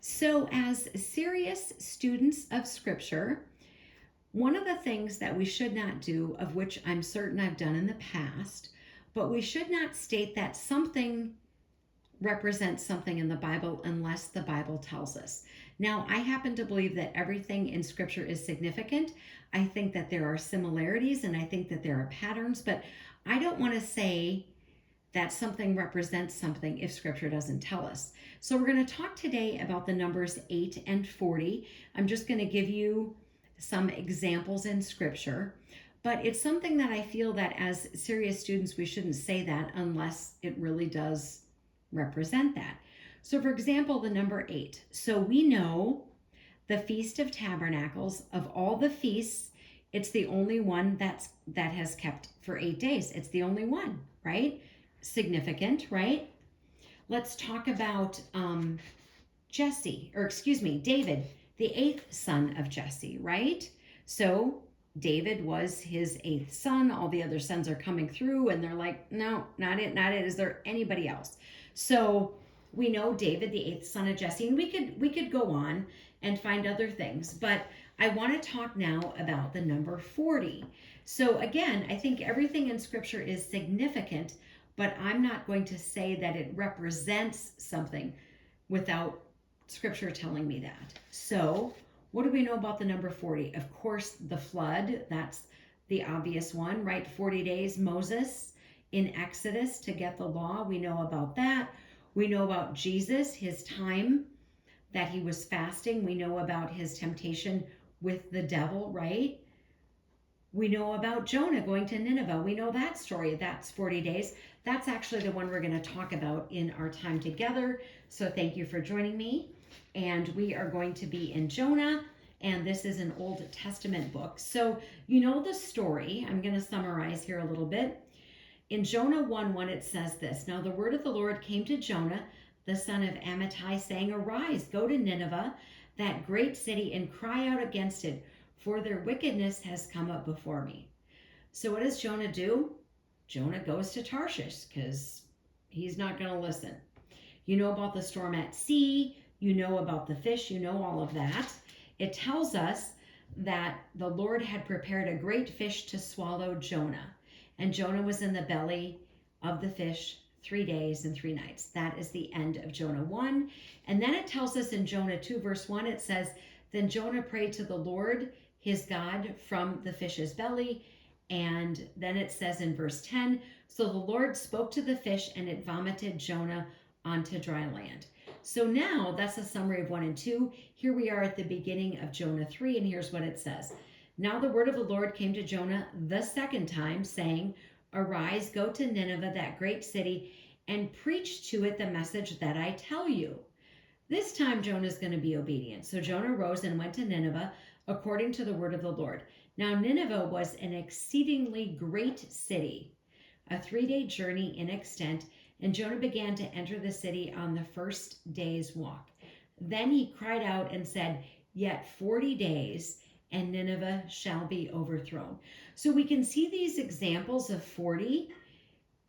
So, as serious students of Scripture, one of the things that we should not do, of which I'm certain I've done in the past, but we should not state that something represents something in the Bible unless the Bible tells us. Now, I happen to believe that everything in Scripture is significant. I think that there are similarities and I think that there are patterns, but I don't want to say that something represents something if Scripture doesn't tell us. So, we're going to talk today about the numbers 8 and 40. I'm just going to give you some examples in Scripture, but it's something that I feel that as serious students, we shouldn't say that unless it really does represent that. So, for example, the number 8. So, we know the Feast of Tabernacles, of all the feasts, it's the only one that has kept for 8 days. It's the only one, right? Significant, right? Let's talk about David, the 8th son of Jesse, right? So David was his 8th son. All the other sons are coming through and they're like, no, not it, not it. Is there anybody else? So we know David, the 8th son of Jesse, and we could go on and find other things, but I want to talk now about the number 40. So again, I think everything in Scripture is significant, but I'm not going to say that it represents something without Scripture telling me that. So, what do we know about the number 40? Of course, the flood, that's the obvious one, right? 40 days, Moses in Exodus to get the law, we know about that. We know about Jesus, his time that he was fasting. We know about his temptation with the devil, right? We know about Jonah going to Nineveh. We know that story. That's 40 days. That's actually the one we're going to talk about in our time together. So thank you for joining me. And we are going to be in Jonah, and this is an Old Testament book. So you know the story. I'm going to summarize here a little bit. In Jonah 1:1, it says this: Now the word of the Lord came to Jonah, the son of Amittai, saying, Arise, go to Nineveh, that great city, and cry out against it, for their wickedness has come up before me. So what does Jonah do? Jonah goes to Tarshish because he's not going to listen. You know about the storm at sea. You know about the fish. You know all of that. It tells us that the Lord had prepared a great fish to swallow Jonah. And Jonah was in the belly of the fish 3 days and 3 nights. That is the end of Jonah 1. And then it tells us in Jonah 2, verse 1, it says, Then Jonah prayed to the Lord his God from the fish's belly. And then it says in verse 10, So the Lord spoke to the fish, and it vomited Jonah onto dry land. So now that's a summary of 1 and 2. Here we are at the beginning of Jonah 3, and here's what it says. Now the word of the Lord came to Jonah the second time, saying, Arise, go to Nineveh, that great city, and preach to it the message that I tell you. This time Jonah is going to be obedient. So Jonah rose and went to Nineveh according to the word of the Lord. Now Nineveh was an exceedingly great city, a 3-day journey in extent, and Jonah began to enter the city on the first day's walk. Then he cried out and said, Yet 40 days, and Nineveh shall be overthrown. So we can see these examples of 40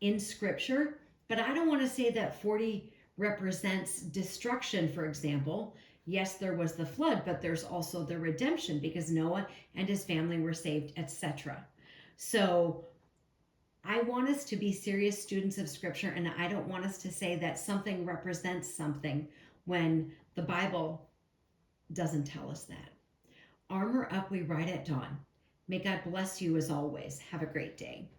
in Scripture, but I don't want to say that 40 represents destruction, for example. Yes, there was the flood, but there's also the redemption because Noah and his family were saved, etc. So I want us to be serious students of Scripture, and I don't want us to say that something represents something when the Bible doesn't tell us that. Armor up, we ride at dawn. May God bless you as always. Have a great day.